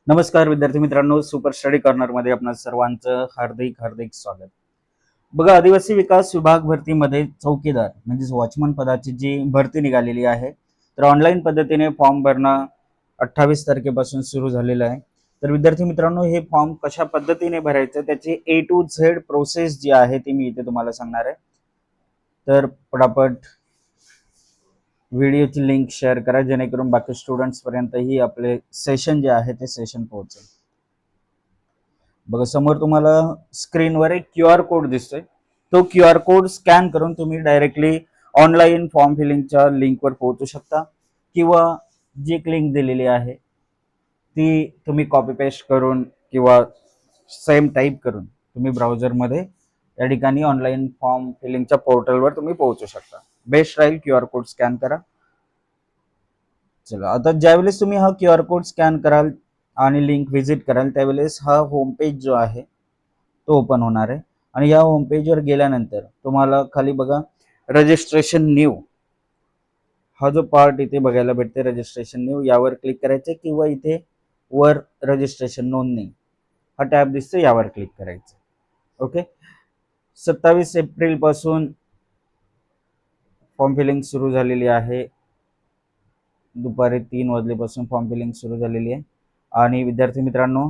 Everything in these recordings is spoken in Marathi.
नमस्कार विद्यार्थी मित्रांनो, सुपर स्टडी कॉर्नर मध्ये आपणा सर्वांचं हार्दिक हार्दिक स्वागत. बघा, आदिवासी विकास विभाग भरतीमध्ये चौकीदार म्हणजेच वॉचमन पदाची जी भरती निघालेली आहे, तर ऑनलाईन पद्धतीने फॉर्म भरणं 28 तारखेपासून सुरू झालेलं आहे. तर विद्यार्थी मित्रांनो, हे फॉर्म कशा पद्धतीने भरायचं त्याची A to Z प्रोसेस जी आहे ती मी इथे तुम्हाला सांगणार आहे. तर पटापट व्हिडिओची लिंक शेअर करा जेणेकरून बाकी स्टुडंट्स पर्यंतही आपले सेशन जे आहे ते सेशन पोहोचेल. बघा, समोर तुम्हाला स्क्रीनवर एक QR कोड दिसतोय. तो QR कोड स्कॅन करून तुम्ही डायरेक्टली ऑनलाईन फॉर्म फिलिंगच्या लिंकवर पोहोचू शकता, किंवा जी एक लिंक दिलेली आहे ती तुम्ही कॉपी पेस्ट करून किंवा सेम टाईप करून तुम्ही ब्राउझरमध्ये या ठिकाणी ऑनलाईन फॉर्म फिलिंगच्या पोर्टलवर तुम्ही पोहोचू शकता. बेस्ट राहील QR कोड स्कॅन करा. चला, आता ज्यावेळेस तुम्ही हा QR कोड स्कॅन कराल आणि लिंक व्हिजिट कराल त्यावेळेस हा होम पेज जो आहे तो ओपन होणार आहे. आणि या होम पेजवर गेल्यानंतर तुम्हाला खाली बघा, रजिस्ट्रेशन न्यू हा जो पार्ट इथे बघायला भेटते, रजिस्ट्रेशन न्यू यावर क्लिक करायचं, किंवा इथे वर रजिस्ट्रेशन नोंदणी हा टॅब दिसतो यावर क्लिक करायचं. ओके, 27 एप्रिल पासून फॉर्म फिलिंग सुरू झालेली आहे. दुपारी 3 वाजल्यापासून फॉर्म फिलिंग सुरू झालेली आहे. आणि विद्यार्थी मित्रांनो,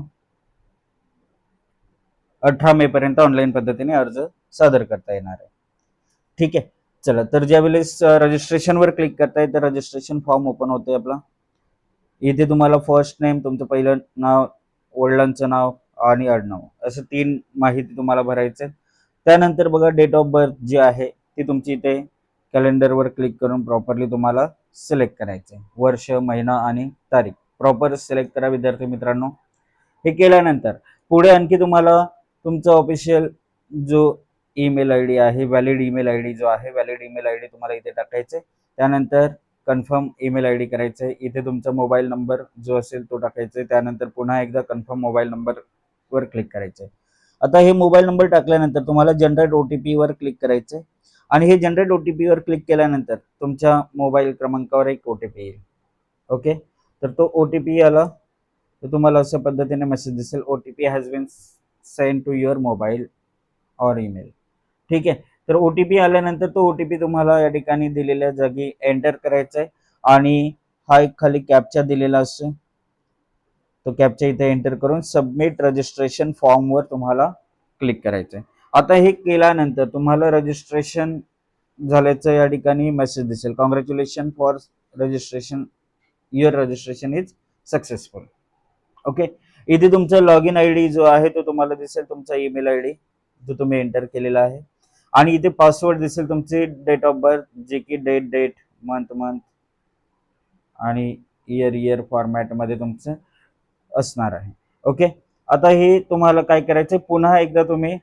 18 मे पर्यंत ऑनलाईन पद्धतीने अर्ज सादर करता येणार आहे. ठीक आहे, चला, तर ज्या वेळेस रजिस्ट्रेशनवर क्लिक करताय तर रजिस्ट्रेशन फॉर्म ओपन होते आपला. इथे तुम्हाला फर्स्ट नेम, तुमचं पहिलं नाव, वडिलांचं नाव आणि आडनाव असं 3 माहिती तुम्हाला भरायचं. त्यानंतर बघा, डेट ऑफ बर्थ जी आहे ती तुमची इथे कॅलेंडरवर क्लिक करून प्रॉपरली तुम्हाला सिलेक्ट करायचं आहे. वर्ष, महिना आणि तारीख प्रॉपर सिलेक्ट करा विद्यार्थी मित्रांनो. हे केल्यानंतर पुढे आणखी तुम्हाला तुमचा ऑफिशियल जो ईमेल आय डी आहे, व्हॅलिड ईमेल आय डी जो आहे, व्हॅलिड ईमेल आय डी तुम्हाला इथे टाकायचे. त्यानंतर कन्फर्म ईमेल आय डी करायचं आहे. इथे तुमचा मोबाईल नंबर जो असेल तो टाकायचा आहे. त्यानंतर पुन्हा एकदा कन्फर्म मोबाईल नंबरवर क्लिक करायचं आहे. आता हे मोबाईल नंबर टाकल्यानंतर तुम्हाला जनरेट OTP वर क्लिक करायचं आहे. आणि हे जनरेट OTP वर क्लिक केल्यानंतर तुमच्या मोबाईल क्रमांकावर एक OTP येईल. ओके, तर तो OTP आला तर तुम्हाला अशा पद्धतीने मेसेज दिसेल, OTP has been send to your mobile और ईमेल. ठीक आहे, तर OTP आल्यानंतर तो OTP तुम्हाला या ठिकाणी दिलेल्या जागी एंटर करायचा आहे. आणि हा एक खाली कॅप्चा दिलेला असतो, तो कॅप्चा इथे एंटर करून सबमिट रजिस्ट्रेशन फॉर्मवर तुम्हाला क्लिक करायचं आहे. आता हे केल्यानंतर तुम्हाला रजिस्ट्रेशन झाल्याचं या ठिकाणी मेसेज दिसेल, congratulation for registration, your registration is successful. Okay, इथे तुमचा लॉग इन आय डी जो आहे तो तुम्हाला दिसेल, तुमचा ईमेल आय डी जो तुम्ही एंटर केलेला आहे. आणि इथे पासवर्ड दिसेल, तुमची डेट ऑफ बर्थ जे की डेट मंथ आणि इयर फॉर्मॅटमध्ये तुमचं असणार आहे. ओके, आता हे तुम्हाला काय करायचं, पुन्हा एकदा तुम्ही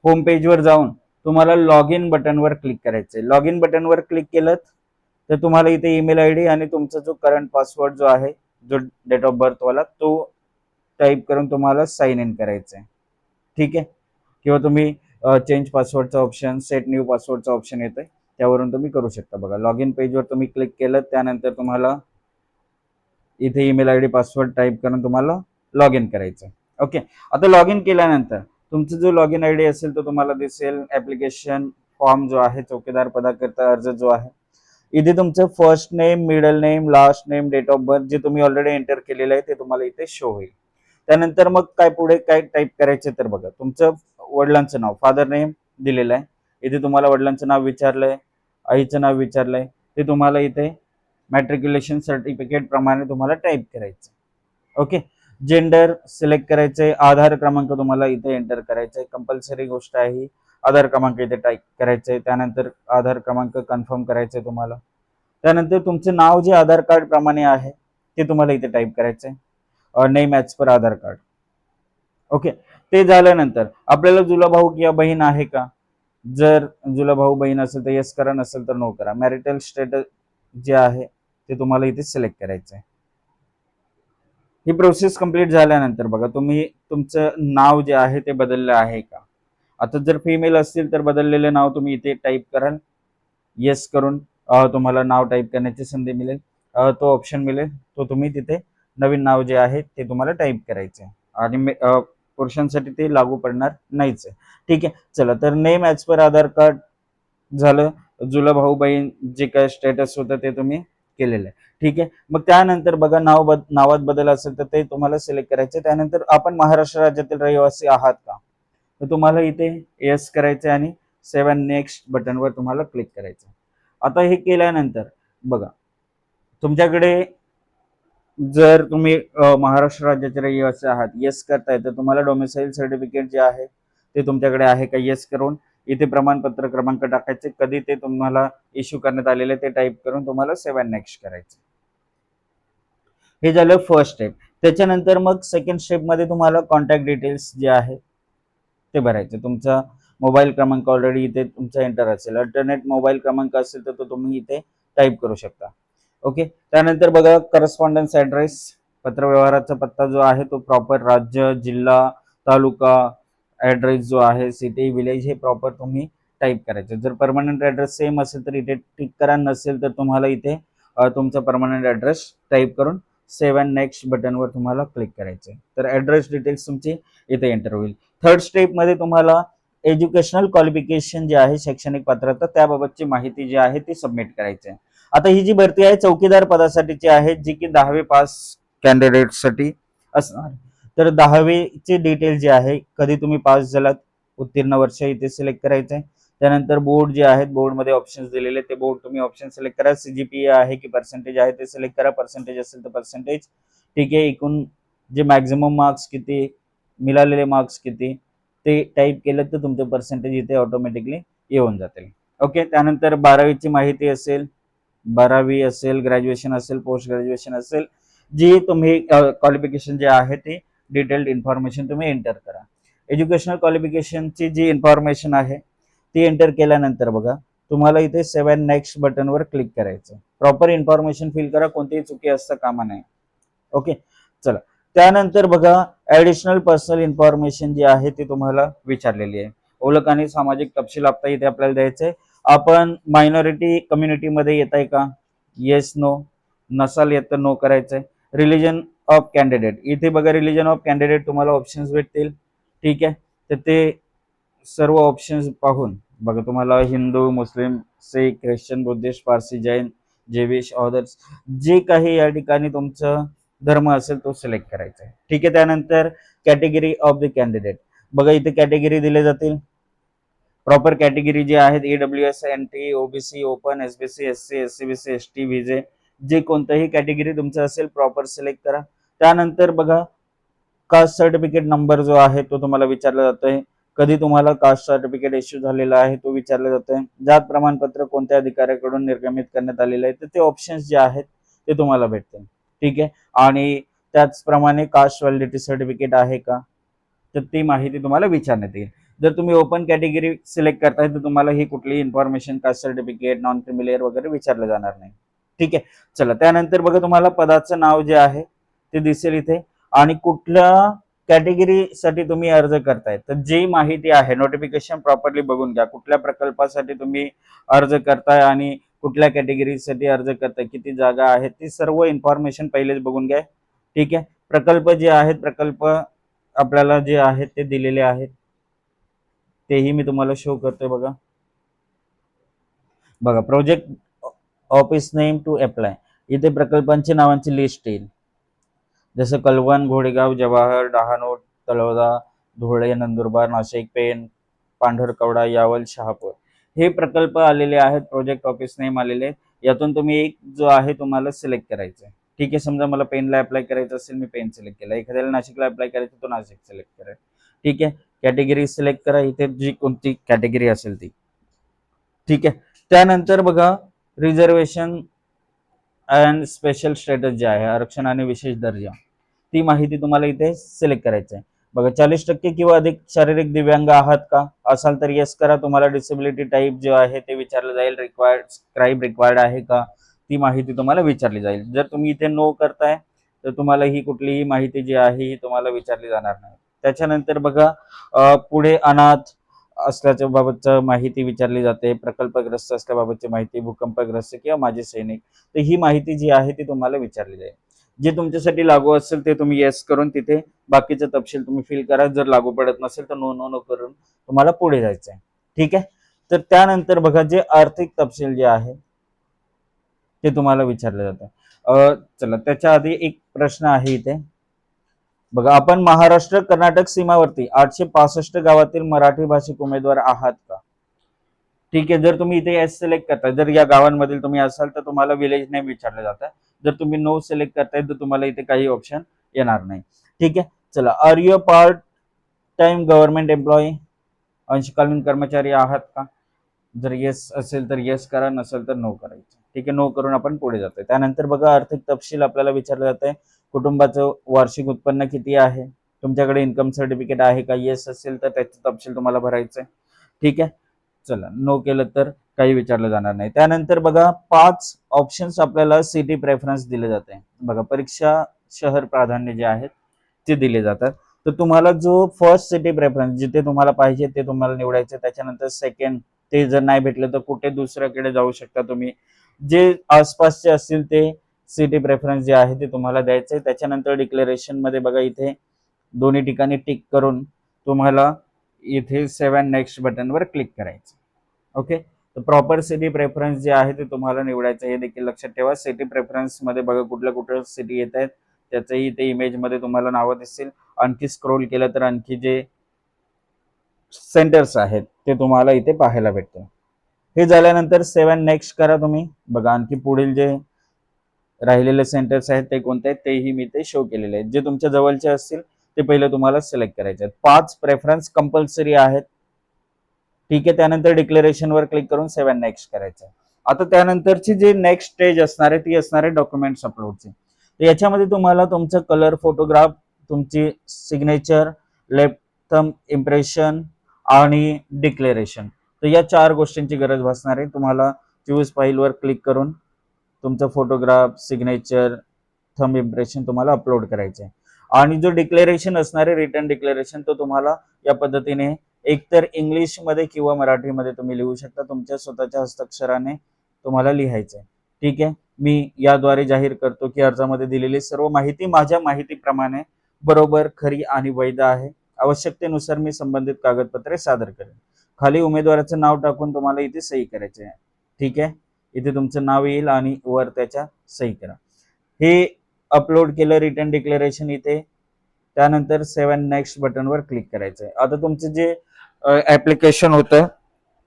होम पेजवर जाऊन तुम्हाला लॉग इन बटनवर क्लिक करायचं आहे. लॉग इन बटनवर क्लिक केलं तर तुम्हाला इथे ईमेल आय डी आणि तुमचा जो करंट पासवर्ड जो आहे, जो डेट ऑफ बर्थ वाला, तो टाईप करून तुम्हाला साइन इन करायचं आहे. ठीक आहे, किंवा तुम्ही चेंज पासवर्डचा ऑप्शन, सेट न्यू पासवर्डचा ऑप्शन येतोय, त्यावरून तुम्ही करू शकता. बघा, लॉग इन पेजवर तुम्ही क्लिक केलं त्यानंतर तुम्हाला इथे email I D password type करून तुम्हाला लॉग इन करायचं. ओके, आता लॉग इन केल्यानंतर तुमचा जो लॉग इन आय डी असेल तो तुम्हाला दिसेल. ऍप्लिकेशन फॉर्म जो आहे, चौकीदार पदाकरता अर्ज जो आहे, इथे तुमचं first name, middle name, last name, date of birth जे तुम्ही ऑलरेडी एंटर केलेलं आहे ते तुम्हाला इथे शो होईल. त्यानंतर मग काय पुढे काय टाईप करायचे तर बघा, तुमचं वडिलांचं नाव, फादर नेम दिलेलं आहे. इथे तुम्हाला वडिलांचं नाव विचारलंय, आईचं नाव विचारलंय, ते तुम्हाला इथे मॅट्रिक्युलेशन सर्टिफिकेट प्रमाणे तुम्हाला टाईप करायचं. ओके, जेंडर सिलेक्ट करायचंय, आधार क्रमांक तुम्हाला इथे एंटर करायचंय, कंपल्सरी गोष्ट आहे ही. आधार क्रमांक इथे टाईप करायचंय, त्यानंतर आधार क्रमांक कन्फर्म करायचंय तुम्हाला. त्यानंतर तुमचं नाव जे आधार कार्ड प्रमाणे आहे ते तुम्हाला इथे टाईप करायचंय, नेम ॲज पर आधार कार्ड. ओके, ते झाल्यानंतर आपल्याला जुला भाऊ किंवा बहीण आहे का, जर जुला भाऊ बहीण असेल तर येस करा, नसेल तर नो करा. मॅरिटल स्टेटस जे आहे ते तुम्हाला इथे सिलेक्ट करायचं आहे. ही प्रोसेस कंप्लीट झाल्यानंतर बघा, तुम्ही तुमचं नाव जे आहे ते बदललं आहे का. आता जर फिमेल असतील तर बदललेले नाव तुम्ही इथे टाईप कराल, येस करून तुम्हाला नाव टाईप करण्याची संधी मिळेल, तो ऑप्शन मिळेल, तो तुम्ही तिथे नवीन नाव जे आहे ते तुम्हाला टाईप करायचं आहे आणि पुरुषांसाठी ते लागू पडणार नाहीच आहे. ठीक आहे, चला तर नेम ॲज पर आधार कार्ड झालं. जुला भाऊ बहीण जे काय स्टेटस होतं ते तुम्ही केलेलं आहे. ठीक आहे, मग त्यानंतर बघा नावात बदल असेल तर ते तुम्हाला सिलेक्ट करायचे. त्यानंतर आपण महाराष्ट्र राज्यातील रहिवासी आहात का, तर तुम्हाला इथे येस करायचं आणि सेव्ह अँड नेक्स्ट बटनवर तुम्हाला क्लिक करायचं. आता हे केल्यानंतर बघा तुमच्याकडे जर तुम्ही महाराष्ट्र राज्याचे रहिवासी आहात, येस करताय, तर तुम्हाला डोमिसाईल सर्टिफिकेट जे आहे ते तुमच्याकडे आहे का, येस करून इथे प्रमाणपत्र क्रमांक टाकायचे, कधी ते तुम्हाला इश्यू करण्यात आलेले ते टाईप करून तुम्हाला सेव्ह अँड नेक्स्ट करायचं. हे झालं फर्स्ट स्टेप. त्याच्यानंतर मग सेकंड स्टेपमध्ये तुम्हाला कॉन्टॅक्ट डिटेल्स जे आहे ते भरायचे. तुमचा मोबाईल क्रमांक ऑलरेडी इथे तुमचा एंटर असेल, अल्टरनेट मोबाईल क्रमांक असेल तर तो तुम्ही इथे टाईप करू शकता. ओके, त्यानंतर बघा करस्पॉन्डन्स ॲड्रेस, पत्रव्यवहाराचा पत्ता जो आहे तो प्रॉपर राज्य, जिल्हा, तालुका, ॲड्रेस जो आहे, सिटी, विलेज हे प्रॉपर तुम्ही टाईप करायचं. जर परमनंट ॲड्रेस सेम असेल तर इथे टिक करा, नसेल तर तुम्हाला इथे तुमचा परमनंट ॲड्रेस टाईप करून सेव्ह अँड नेक्स्ट बटनवर तुम्हाला क्लिक करायचं आहे. तर ॲड्रेस डिटेल्स तुमची इथे एंटर होईल. थर्ड स्टेपमध्ये तुम्हाला एज्युकेशनल क्वालिफिकेशन जे आहे, शैक्षणिक पात्रता, त्याबाबतची माहिती जी आहे ती सबमिट करायची आहे. आता ही जी भरती आहे चौकीदार पदासाठीची आहे, जी की 10वी पास कॅन्डिडेटसाठी असणार. तर 10वीचे डिटेल जे आहे, कधी तुम्ही पास झालात, उत्तीर्ण वर्ष इथे सिलेक्ट करायचं आहे. त्यानंतर बोर्ड जे आहेत, बोर्डमध्ये ऑप्शन्स दिलेले, ते बोर्ड तुम्ही ऑप्शन सिलेक्ट करा. CGPA आहे की पर्सेंटेज आहे ते सिलेक्ट करा. पर्सेंटेज असेल तर पर्सेंटेज. ठीक आहे, एकूण जे मॅक्झिमम मार्क्स किती, मिळालेले मार्क्स किती, ते टाईप केलं तर तुमचं पर्सेंटेज इथे ऑटोमॅटिकली येऊन जातील. ओके, त्यानंतर 12वीची माहिती असेल, 12वी असेल, ग्रॅज्युएशन असेल, पोस्ट ग्रॅज्युएशन असेल, जी तुम्ही क्वालिफिकेशन जे आहे ते डिटेल्ड इन्फॉर्मेशन तुम्ही एंटर करा. एज्युकेशनल क्वालिफिकेशनची जी इन्फॉर्मेशन आहे ती एंटर केल्यानंतर बघा तुम्हाला इथे सेव्ह अँड नेक्स्ट बटनवर क्लिक करायचं. प्रॉपर इन्फॉर्मेशन फिल करा, कोणतीही चुकी असता कामा नये. ओके, चला त्यानंतर बघा ऍडिशनल पर्सनल इन्फॉर्मेशन जी आहे ती तुम्हाला विचारलेली आहे. ओळख आणि सामाजिक तपशील आता इथे आपल्याला द्यायचंय. आपण मायनॉरिटी कम्युनिटीमध्ये येत आहे का, येस नो, नसाल येत तर नो करायचंय. रिलिजन ऑफ कॅन्डिडेट, इथे बघा रिलिजन ऑफ कॅन्डिडेट तुम्हाला ऑप्शन्स भेटतील. ठीक आहे, तर ते सर्व ऑप्शन्स पाहून बघा तुम्हाला Hindu, Muslim, Sikh, Christian, Buddhist, Parsi, Jain, Jewish, others, जे काही या ठिकाणी तुमचं धर्म असेल तो सिलेक्ट करायचा आहे. ठीक आहे, त्यानंतर कॅटेगरी ऑफ द कॅन्डिडेट, बघा इथे कॅटेगरी दिले जातील. प्रॉपर कॅटेगरी जे आहेत AWS, NT, OBC, open, SBC, SC, SCBC, ST, VJ, जे कोणतंही कॅटेगरी तुमचं असेल प्रॉपर सिलेक्ट करा. त्यानंतर बघा कास्ट सर्टिफिकेट नंबर जो आहे तो तुम्हाला विचारला जातोय. कधी तुम्हाला कास्ट सर्टिफिकेट इश्यू झालेला आहे तो विचारला जातोय. जात प्रमाणपत्र कोणत्या अधिकाऱ्याकडून निर्गमित करण्यात आलेलं आहे, तर ते ऑप्शन्स जे आहेत ते तुम्हाला भेटतील. ठीक आहे, आणि त्याचप्रमाणे कास्ट व्हॅलिडिटी सर्टिफिकेट आहे का, तर ती माहिती तुम्हाला विचारण्यात येईल. जर तुम्ही ओपन कॅटेगरी सिलेक्ट करताय तर तुम्हाला ही कुठलीही information, caste certificate, non creamy layer वगैरे विचारलं जाणार नाही. ठीक आहे, चला त्यानंतर बघा तुम्हाला पदाचं नाव जे आहे ते दिसेल इथे आणि कुठल्या कॅटेगरीसाठी तुम्ही अर्ज करताय, तर जी माहिती आहे नोटिफिकेशन प्रॉपरली बघून घ्या. कुठल्या प्रकल्पासाठी तुम्ही अर्ज करताय आणि कुठल्या कॅटेगरीसाठी अर्ज करताय, किती जागा आहेत, ती सर्व इन्फॉर्मेशन पहिलेच बघून घ्या. ठीक आहे, प्रकल्प जे आहेत, प्रकल्प आपल्याला जे आहेत ते दिलेले आहेत, तेही मी तुम्हाला शो करतोय. बघा बघा project office name to apply, इथे प्रकल्पांची नावांची लिस्ट येईल. जसं कलवण, घोडेगाव, जवाहर, डहाणू, तळोदा, धुळे, नंदुरबार, नाशिक, पेण, पांढरकवडा, यावल, शहापूर हे प्रकल्प आलेले आहेत. प्रोजेक्ट ऑफिस नेम आलेले आहेत. यातून तुम्ही एक जो आहे तुम्हाला सिलेक्ट करायचं आहे. ठीक आहे, समजा मला पेनला अप्लाय करायचं असेल, मी पेन सिलेक्ट केला. एखाद्याला नाशिकला अप्लाय करायचं तो नाशिक सिलेक्ट करा. ठीक आहे, कॅटेगरी सिलेक्ट करा, इथे जी कोणती कॅटेगरी असेल ती. ठीक आहे, त्यानंतर बघा रिझर्वेशन अँड स्पेशल स्टेटस जे आहे, आरक्षण आणि विशेष दर्जा, ती माहिती तुम्हाला इथे सिलेक्ट करायचं आहे. बघा 40% किंवा अधिक शारीरिक दिव्यांग आहात का, असाल तर येस करा. तुम्हाला डिसेबिलिटी टाईप जे आहे ते विचारलं जाईल. रिक्वायर्ड स्क्राईब रिक्वायर्ड आहे का, ती माहिती तुम्हाला विचारली जाईल. जर तुम्ही इथे नो करताय तर तुम्हाला ही कुठलीही माहिती जी आहे ही तुम्हाला विचारली जाणार नाही. त्याच्यानंतर बघा पुढे अनाथ असल्याच्या बाबतचं माहिती विचारली जाते, प्रकल्पग्रस्त असल्याबाबतची माहिती, भूकंपग्रस्त किंवा माजी सैनिक, तर ही माहिती जी आहे ती तुम्हाला विचारली जाईल. जे तुमच्यासाठी लागू असेल ते तुम्ही येस करून तिथे बाकीचे तपशील तुम्ही फिल करा. जर लागू पडत नसेल तर नो नो नो करून तुम्हाला पुढे जायचं आहे. ठीक आहे. तर त्यानंतर बघा जे आर्थिक तपशील जे आहे ते तुम्हाला विचारलं जातं. चला त्याच्या आधी एक प्रश्न आहे इथे बघा, आपण महाराष्ट्र कर्नाटक सीमावर्ती 865 गावातील मराठी भाषिक उमेदवार आहात का? ठीक आहे. जर तुम्ही इथे एस सिलेक्ट करताय, जर या गावांमधील तुम्ही असाल तर तुम्हाला विलेज नेम विचारलं जातं. जर तुम्ही नो सिलेक्ट करताय तर तुम्हाला इथे काही ऑप्शन येणार नाही. ठीक आहे. चला, are you a part time government employee, अंशकालीन कर्मचारी आहात का? जर येस असेल तर येस करा, नसेल तर नो करायचं. ठीक आहे. नो करून आपण पुढे जातोय. त्यानंतर बघा आर्थिक तपशील आपल्याला विचारलं जात आहे. कुटुंबाचं वार्षिक उत्पन्न किती आहे? तुमच्याकडे इन्कम सर्टिफिकेट आहे का? येस असेल तर त्याचे तपशील तुम्हाला भरायचे. ठीक आहे. चला, नो केलं तर काही विचारलं जाणार नाही. त्यानंतर बघा 5 ऑप्शन्स आपल्याला सिटी प्रेफरन्स दिले जाते. बघा, परीक्षा शहर प्राधान्य जे आहेत ते दिले जातात. तर तुम्हाला जो फर्स्ट सिटी प्रेफरन्स जिथे तुम्हाला पाहिजे ते तुम्हाला निवडायचे. त्याच्यानंतर सेकंड, ते जर नाही भेटलं तर कुठे दुसऱ्याकडे जाऊ शकता तुम्ही. जे आसपासचे असतील ते सिटी प्रेफरन्स जे आहे ते तुम्हाला द्यायचे. त्याच्यानंतर डिक्लेरेशन मध्ये बघा इथे दोन्ही ठिकाणी टिक करून तुम्हाला इथे 7 नेक्स्ट बटनवर क्लिक करायचं. ओके. तर प्रॉपर सिटी प्रेफरन्स जे आहे ते तुम्हाला निवडायचं, हे देखील लक्षात ठेवा. सिटी प्रेफरन्स मध्ये बघा कुठल्या कुठल्या सिटी येत आहेत त्याचंही इथे इमेज मध्ये तुम्हाला नावं दिसतील. आणखी स्क्रोल केलं तर आणखी जे सेंटर्स आहेत ते तुम्हाला इथे पाहायला भेटतील. हे झाल्यानंतर 7 नेक्स्ट करा तुम्ही. बघा आणखी पुढील जे राहिलेले सेंटर्स आहेत ते कोणते आहेत तेही मी ते शो केलेले आहेत. जे तुमच्या जवळचे असतील ते पहिले तुम्हाला सिलेक्ट करायचे आहेत. 5 प्रेफरन्स कंपल्सरी आहेत. ठीक आहे. त्यानंतर डिक्लेरेशनवर क्लिक करून 7 नेक्स्ट करायचं. आता त्यानंतरची जी नेक्स्ट स्टेज असणार आहे ती असणार आहे डॉक्युमेंट्स अपलोडची. तर याच्यामध्ये तुम्हाला तुमचं कलर फोटोग्राफ, तुमची सिग्नेचर, लेफ्ट थंब इम्प्रेशन आणि डिक्लेरेशन, तर या 4 गोष्टींची गरज भासणार आहे. तुम्हाला चूज फाईलवर क्लिक करून तुमचं फोटोग्राफ, सिग्नेचर, थंब इम्प्रेशन तुम्हाला अपलोड करायचे. आणि जो डिक्लेरेशन असणार आहे रिटर्न डिक्लेरेशन, तो तुम्हाला या पद्धतीने एकतर इंग्लिश मध्ये किंवा मराठीमध्ये तुम्ही लिहू शकता. तुमच्या स्वतःच्या हस्ताक्षराने तुम्हाला लिहायचं आहे. ठीक आहे. मी याद्वारे जाहीर करतो की अर्जामध्ये दिलेली सर्व माहिती माझ्या माहितीप्रमाणे बरोबर, खरी आणि वैध आहे. आवश्यकतेनुसार मी संबंधित कागदपत्रे सादर करेन. खाली उमेदवाराचं नाव टाकून तुम्हाला इथे सही करायचे आहे. ठीक आहे. इथे तुमचं नाव येईल आणि वर त्याच्या सही करा. हे अपलोड केलं रिटर्न डिक्लेरेशन इथे. त्यानंतर 7 नेक्स्ट बटनवर क्लिक करायचं आहे. आता तुमचं जे ऍप्लिकेशन होतं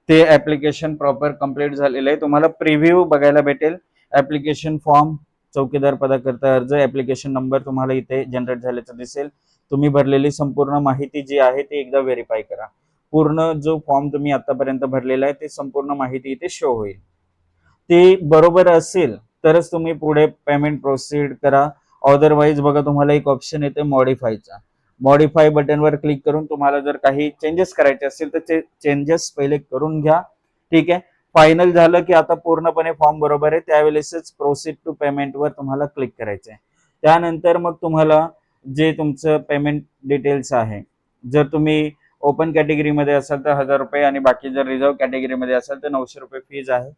ते ऍप्लिकेशन प्रॉपर कंप्लीट झालेलं आहे. तुम्हाला प्रिव्ह्यू बघायला भेटेल. ऍप्लिकेशन फॉर्म, चौकीदार पदाकरता अर्ज, ऍप्लिकेशन नंबर तुम्हाला इथे जनरेट झाल्याचं दिसेल. तुम्ही भरलेली संपूर्ण माहिती जी आहे ती एकदा व्हेरीफाय करा. पूर्ण जो फॉर्म तुम्ही आतापर्यंत भरलेला आहे ते संपूर्ण माहिती इथे शो होईल. ते बरोबर असेल तरच तुम्ही पुढे पेमेंट प्रोसीड करा. अदरवाईज बघा तुम्हाला एक ऑप्शन येते मॉडिफायचा. मॉडिफाय बटनवर क्लिक करून तुम्हाला जर काही चेंजेस करायचे असतील तर ते चेंजेस पहिले करून घ्या. ठीक आहे. फायनल झालं की आता पूर्णपणे फॉर्म बरोबर आहे त्यावेळेसच प्रोसीड टू पेमेंटवर तुम्हाला क्लिक करायचं आहे. त्यानंतर मग तुम्हाला जे तुमचं पेमेंट डिटेल्स आहे, जर तुम्ही ओपन कॅटेगरीमध्ये असाल तर 1000 रुपये आणि बाकी जर रिझर्व कॅटेगरीमध्ये असाल तर 900 रुपये फीज आहे.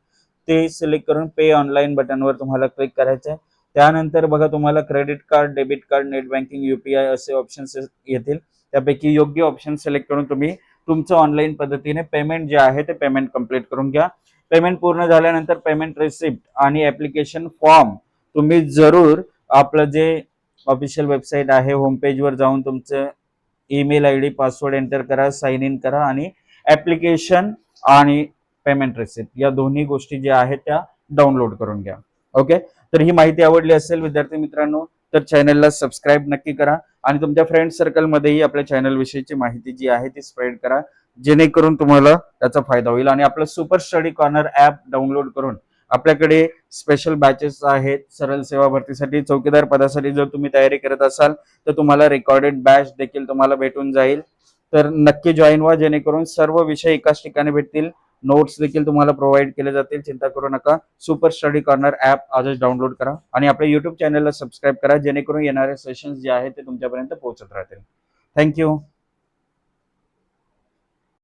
ते सिलेक्ट करून पे ऑनलाईन बटनवर तुम्हाला क्लिक करायचं आहे. त्यानंतर बघा तुम्हाला credit card, debit card, net banking, UPI असे ऑप्शन्स येतील. त्यापैकी योग्य ऑप्शन सिलेक्ट करून तुम्ही तुमचं ऑनलाईन पद्धतीने पेमेंट जे आहे ते पेमेंट कंप्लीट करून घ्या. पेमेंट पूर्ण झाल्यानंतर पेमेंट रिसिप्ट आणि ऍप्लिकेशन फॉर्म तुम्ही जरूर आपलं जे ऑफिशियल वेबसाईट आहे होम पेजवर जाऊन तुमचं ईमेल आयडी, पासवर्ड एंटर करा, साइन इन करा आणि ऍप्लिकेशन आणि पेमेंट रिसिप्ट या दोन्ही गोष्टी ज्या आहेत त्या डाउनलोड करून घ्या. ओके. तर ही माहिती आवडली असेल विद्यार्थी मित्रांनो तर चॅनलला सबस्क्राईब नक्की करा आणि तुमच्या फ्रेंड सर्कलमध्येही आपल्या चॅनल विषयीची माहिती जी आहे ती स्प्रेड करा, जेणेकरून तुम्हाला त्याचा फायदा होईल. आणि आपलं super study corner app download करून आपल्याकडे स्पेशल बॅचेस आहेत सरळ सेवा भरतीसाठी. चौकीदार पदासाठी जर तुम्ही तयारी करत असाल तर तुम्हाला रेकॉर्डेड बॅच देखील तुम्हाला भेटून जाईल. तर नक्की जॉईन व्हा, जेणेकरून सर्व विषय एकाच ठिकाणी भेटतील. नोट्स देखील तुम्हाला प्रोव्हाइड केले जातील. चिंता करू नका. सुपर स्टडी कॉर्नर ऍप आजच डाउनलोड करा आणि आपल्या युट्यूब चॅनलला सबस्क्राईब करा, जेणेकरून येणारे सेशन्स जे आहेत ते तुमच्यापर्यंत पोहोचत राहतील. थँक्यू.